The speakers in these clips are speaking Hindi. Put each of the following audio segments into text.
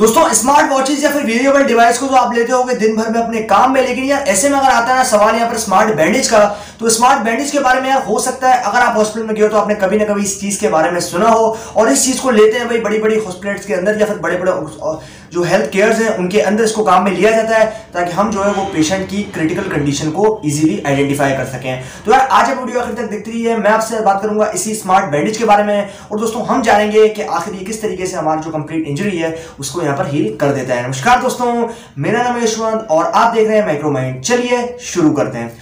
दोस्तों स्मार्ट वॉचेस या फिर वेरिएबल डिवाइस को तो आप लेते होगे दिन भर में अपने काम में, लेकिन यार ऐसे में अगर आता है ना सवाल यहाँ पर स्मार्ट बैंडेज का, तो स्मार्ट बैंडेज के बारे में यार हो सकता है अगर आप हॉस्पिटल में गए हो तो आपने कभी ना कभी इस चीज के बारे में सुना हो और इस चीज को लेते हैं भाई बड़ी बड़ी हॉस्पिटल्स के अंदर या फिर बड़े बड़े जो हेल्थ केयर्स हैं उनके अंदर इसको काम में लिया जाता है ताकि हम जो है वो पेशेंट की क्रिटिकल कंडीशन को इजीली आइडेंटिफाई कर सकें। तो यार आज वीडियो आखिर तक देखते रहिए, मैं आपसे बात करूंगा इसी स्मार्ट बैंडेज के बारे में और दोस्तों हम जानेंगे कि आखिर ये किस तरीके से हमारी जो कंप्लीट इंजरी है उसको यहाँ पर हील कर देता है। नमस्कार दोस्तों, मेरा नाम है यशवंत और आप देख रहे हैं माइक्रोमाइंड। चलिए शुरू करते हैं।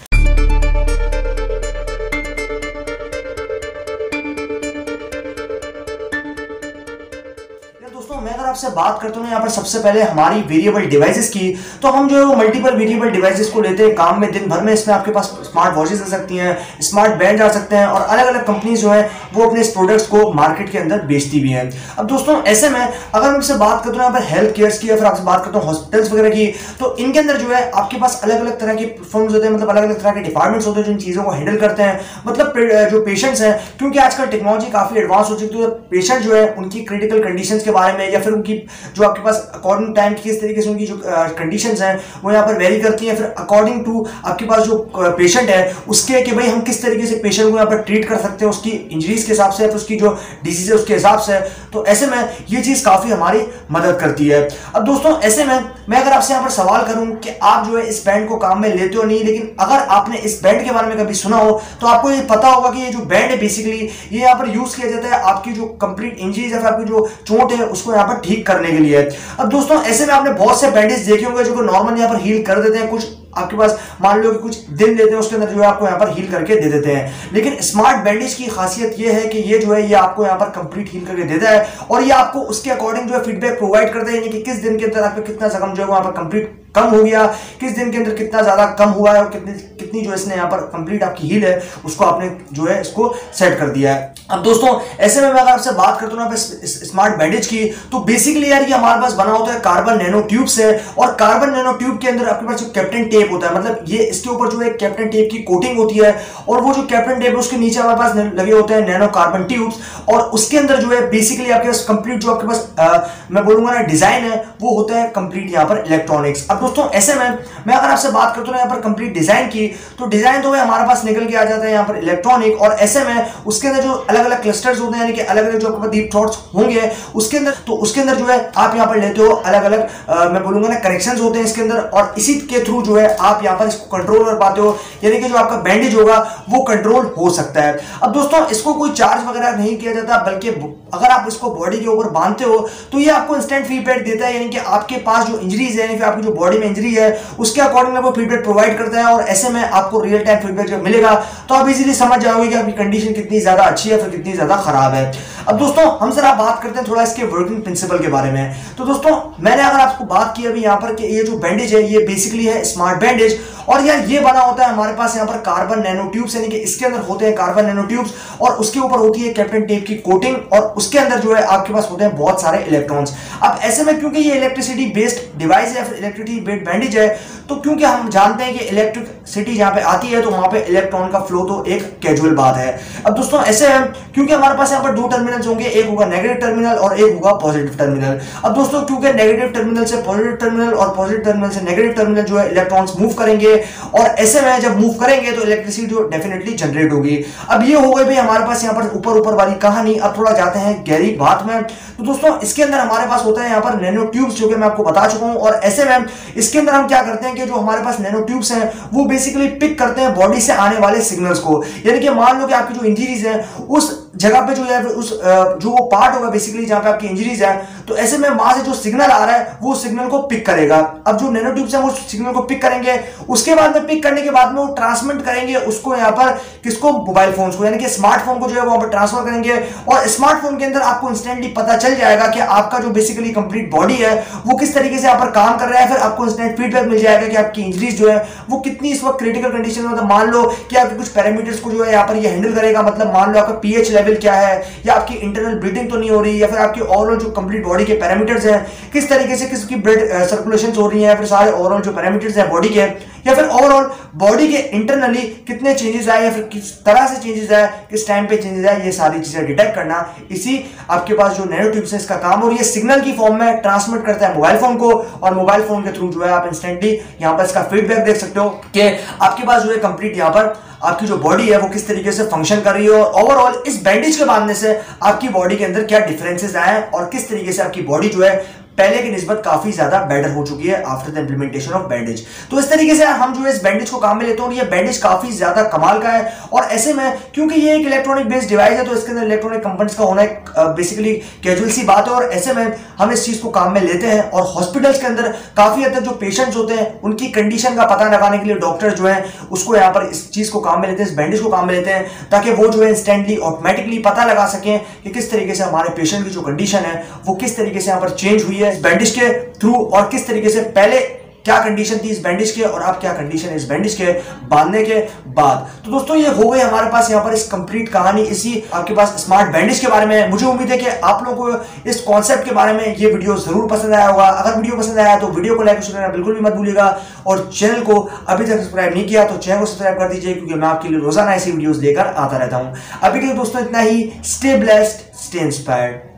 मैं अगर आपसे बात करता हूँ यहाँ पर सबसे पहले हमारी वेरिएबल डिवाइसेस की, तो हम जो है वो मल्टीपल वेरिएबल डिवाइसेस को लेते हैं काम में दिन भर में। इसमें आपके पास स्मार्ट वॉचेस आ सकती हैं, स्मार्ट बैंड आ सकते हैं और अलग अलग कंपनीज जो है वो अपने इस प्रोडक्ट्स को मार्केट के अंदर बेचती भी हैं। अब दोस्तों ऐसे में अगर मैं आपसे बात करता हूँ यहाँ पर हेल्थ केयर्स की या फिर आपसे बात करता हूँ हॉस्पिटल्स वगैरह की, तो इनके अंदर जो है आपके पास अलग अलग तरह के फर्म्स होते हैं, मतलब अलग अलग तरह के डिपार्टमेंट्स होते हैं जो इन चीज़ों को हैंडल करते हैं। मतलब जो पेशेंट्स हैं, क्योंकि आजकल टेक्नोलॉजी काफ़ी एडवांस हो चुकी है, तो पेशेंट जो है उनकी क्रिटिकल कंडीशंस के बारे में या फिर उनकी जो आपके पास अकॉर्डिंग टाइम किस तरीके से उनकी जो कंडीशंस हैं वो यहाँ पर वेरी करती हैं, फिर अकॉर्डिंग टू आपके पास जो पेशेंट है उसके कि भाई हम किस तरीके से पेशेंट को यहाँ पर ट्रीट कर सकते हैं उसकी इंजरीज के हिसाब से, फिर उसकी जो डिजीज है उसके हिसाब से। तो ऐसे में ये चीज़ काफ़ी हमारी मदद करती है। अब दोस्तों ऐसे में मैं अगर आपसे यहाँ पर सवाल करूँ कि आप जो है इस बैंड को काम में लेते हो नहीं, लेकिन अगर आपने इस बैंड के बारे में कभी सुना हो तो आपको ये पता होगा कि ये जो बैंड है बेसिकली ये यहाँ पर यूज किया जाता है आपकी जो कंप्लीट इंजरीज या फिर आपकी जो चोट है उसको यहाँ पर ठीक करने के लिए। अब दोस्तों ऐसे में आपने बहुत से बैंडेज देखे होंगे जो नॉर्मल यहाँ पर हील कर देते हैं, कुछ आपके पास मान लो कि कुछ दिन लेते हैं उसके अंदर जो है आपको यहाँ पर हील करके दे देते हैं। लेकिन स्मार्ट बैंडेज की खासियत ये है कि ये जो है ये आपको यहाँ पर कंप्लीट हील करके देता है और ये आपको उसके अकॉर्डिंग जो है फीडबैक प्रोवाइड करता है, यानी कि किस दिन के अंदर आपका कितना जख्म जो है वहां पर कंप्लीट कम हो गया, किस दिन के अंदर कितना ज्यादा कम हुआ है और कितनी जो इसने यहाँ पर कंप्लीट आपकी हील है उसको आपने जो है इसको सेट कर दिया है। अब दोस्तों ऐसे में मैं अगर आपसे बात करता हूँ स्मार्ट बैंडेज की, तो बेसिकली यार ये हमारे पास बना होता है कार्बन नैनो ट्यूब से और कार्बन नैनो ट्यूब के अंदर आपके पास जो कैप्टन टेप होता है, मतलब ये इसके ऊपर जो है कैप्टन टेप की कोटिंग होती है और वो जो कैप्टन टेप है उसके नीचे हमारे पास लगे होते हैं नैनो कार्बन ट्यूब्स और उसके अंदर जो है बेसिकली आपके पास कंप्लीट जो आपके पास मैं बोलूंगा ना डिजाइन है वो होता है कंप्लीट यहाँ पर इलेक्ट्रॉनिक्स। अब दोस्तों ऐसे में मैं अगर आपसे बात करता हूँ यहाँ पर कंप्लीट डिजाइन की, तो डिजाइन तो हमारे पास निकल के आ जाता है यहाँ पर इलेक्ट्रॉनिक और ऐसे में उसके अंदर जो अलग अलग क्लस्टर्स होते हैं, यानी कि अलग अलग जो आपके पास डीप थ्रॉट्स होंगे उसके अंदर, तो उसके अंदर जो है आप यहाँ पर लेते हो अलग अलग मैं बोलूंगा ना कनेक्शंस होते हैं इसके अंदर और इसी के थ्रू जो है आप यहाँ पर इसको कंट्रोल कर पाते हो, यानी कि जो आपका बैंडेज होगा वो कंट्रोल हो सकता है। अब दोस्तों इसको कोई चार्ज वगैरह नहीं किया जाता, बल्कि अगर आप इसको बॉडी के ऊपर बांधते हो तो ये आपको इंस्टेंट फीडबैक देता है, यानी कि आपके पास जो इंजरीज है यानी कि आपकी जो बॉडी में इंजरी है उसके अकॉर्डिंग वो फीडबैक प्रोवाइड करता है और ऐसे में आपको रियल टाइम फीडबैक जब मिलेगा तो आप इजीली समझ जाओगे कि आपकी कंडीशन कितनी ज्यादा अच्छी है फिर कितनी ज्यादा खराब है। अब दोस्तों हम जरा बात करते हैं थोड़ा इसके वर्किंग प्रिंसिपल के बारे में। तो दोस्तों मैंने अगर आपको बात की अभी यहाँ पर कि ये जो बैंडेज है ये बेसिकली है स्मार्ट बैंडेज और यार ये बना होता है हमारे पास यहाँ पर कार्बन नैनो ट्यूब्स, यानी कि इसके अंदर होते हैं कार्बन नैनो ट्यूब्स और उसके ऊपर होती है कैप्टन टेप की कोटिंग और उसके अंदर जो है आपके पास होते हैं बहुत सारे इलेक्ट्रॉन्स। अब ऐसे में क्योंकि ये इलेक्ट्रिसिटी बेस्ड डिवाइस है या फिर इलेक्ट्रिसिटी बेस्ड बैंडेज है, तो क्योंकि हम जानते हैं कि इलेक्ट्रिसिटी जहां पे आती है तो वहां पे इलेक्ट्रॉन का फ्लो तो एक कैजुअल बात है। अब दोस्तों ऐसे है क्योंकि हमारे पास यहाँ पर दो टर्मिनल्स होंगे, एक होगा नेगेटिव टर्मिनल और एक होगा पॉजिटिव टर्मिनल। अब दोस्तों क्योंकि नेगेटिव टर्मिनल से पॉजिटिव टर्मिनल और पॉजिटिव टर्मिनल से नेगेटिव टर्मिनल जो है इलेक्ट्रॉन्स मूव करेंगे और ऐसे में जब मूव करेंगे तो इलेक्ट्रिसिटी जो डेफिनेटली जनरेट होगी। अब ये हो गई भाई हमारे पास यहाँ पर ऊपर वाली कहानी। अब थोड़ा जाते हैं गहरी बात में। तो दोस्तों इसके अंदर हमारे पास होता है यहाँ पर नैनो ट्यूब्स जो कि मैं आपको बता चुका हूँ और ऐसे में इसके अंदर हम क्या करते हैं कि जो हमारे पास नैनो ट्यूब्स हैं वो बेसिकली पिक करते हैं बॉडी से आने वाले सिग्नल्स को, यानी कि मान लो कि आपकी जो इंजरीज है उस जगह पे जो है उस जो वो पार्ट होगा बेसिकली जहां पे आपकी इंजरीज है, तो ऐसे में वहां से जो सिग्नल आ रहा है वो सिग्नल को पिक करेगा। अब जो नैनो ट्यूब्स हैं वो सिग्नल को पिक करेंगे, उसके बाद में पिक करने के बाद में वो ट्रांसमिट करेंगे उसको यहाँ पर किसको, मोबाइल फोन्स को, यानी कि स्मार्टफोन को जो है वहां पर ट्रांसफर करेंगे और स्मार्टफोन के अंदर आपको इंस्टेंटली पता चल जाएगा कि आपका जो बेसिकली कंप्लीट बॉडी है वो किस तरीके से यहाँ पर काम कर रहा है। फिर आपको इंस्टेंट फीडबैक मिल जाएगा कि आपकी इंजरीज जो है वो कितनी इस वक्त क्रिटिकल कंडीशन में, मतलब मान लो कि आपके कुछ पैरामीटर्स को जो है यहाँ पर ये हैंडल करेगा, मतलब मान लो आपका पीएच लेवल लेवल क्या है, या आपकी इंटरनल ब्लीडिंग तो नहीं हो रही, या फिर आपके ओवरऑल जो कंप्लीट बॉडी के पैरामीटर्स हैं किस तरीके से किसकी ब्लड सर्कुलेशन हो रही है, फिर सारे ओवरऑल जो पैरामीटर्स हैं बॉडी के, या फिर ओवरऑल बॉडी के इंटरनली कितने चेंजेस आए या फिर किस तरह से चेंजेस आए, किस टाइम पे चेंजेस आए, ये सारी चीजें डिटेक्ट करना इसी आपके पास जो नैनो ट्यूब्स है इसका काम। और ये सिग्नल की फॉर्म में ट्रांसमिट करता है मोबाइल फोन को, और मोबाइल फोन के थ्रू जो है आप इंस्टेंटली यहां पर इसका फीडबैक देख सकते हो कि आपके पास जो है कंप्लीट यहां पर आपकी जो बॉडी है वो किस तरीके से फंक्शन कर रही है, और ओवरऑल इस बैंडेज के बांधने से आपकी बॉडी के अंदर क्या डिफरेंसेस आए हैं और किस तरीके से आपकी बॉडी जो है पहले की निस्बत काफी ज्यादा बेटर हो चुकी है after the implementation of bandage. तो इस तरीके से हम जो है इस बैंडेज को काम में लेते हैं, और ये बैंडेज काफी ज्यादा कमाल का है। और ऐसे में क्योंकि ये एक इलेक्ट्रॉनिक बेस्ड डिवाइस है तो इसके अंदर इलेक्ट्रॉनिक कंपोनेंट्स का होना एक बेसिकली कैजुअल सी बात है, और ऐसे में हम इस चीज को काम में लेते हैं। और हॉस्पिटल्स के अंदर काफी हद तक जो पेशेंट्स होते हैं उनकी कंडीशन का पता लगाने के लिए डॉक्टर जो है उसको यहाँ पर इस चीज को काम में लेते हैं, इस बैंडेज को काम में लेते हैं, ताकि वो जो है इंस्टेंटली ऑटोमेटिकली पता लगा सकें कि किस तरीके से हमारे पेशेंट की जो कंडीशन है वो किस तरीके से यहाँ पर चेंज हुई है इस बैंडेज के थ्रू, और किस तरीके से पहले क्या कंडीशन थी इस बैंडेज के और अब क्या कंडीशन है इस बैंडेज के बांधने के बाद। तो दोस्तों ये हो गई हमारे पास यहाँ पर इस कंप्लीट कहानी इसी आपके पास स्मार्ट बैंडेज के बारे में। मुझे उम्मीद है कि आप लोगों को इस कॉन्सेप्ट के बारे में ये वीडियो जरूर पसंद आया होगा। अगर वीडियो पसंद आया तो वीडियो को लाइक करना बिल्कुल भी मत भूलिएगा, और चैनल को अभी तक सब्सक्राइब नहीं किया तो चैनल को सब्सक्राइब कर दीजिए, क्योंकि मैं आपके लिए रोजाना ऐसी वीडियोस लेकर आता रहता हूं। अभी के लिए दोस्तों इतना ही। Stay blessed, stay inspired.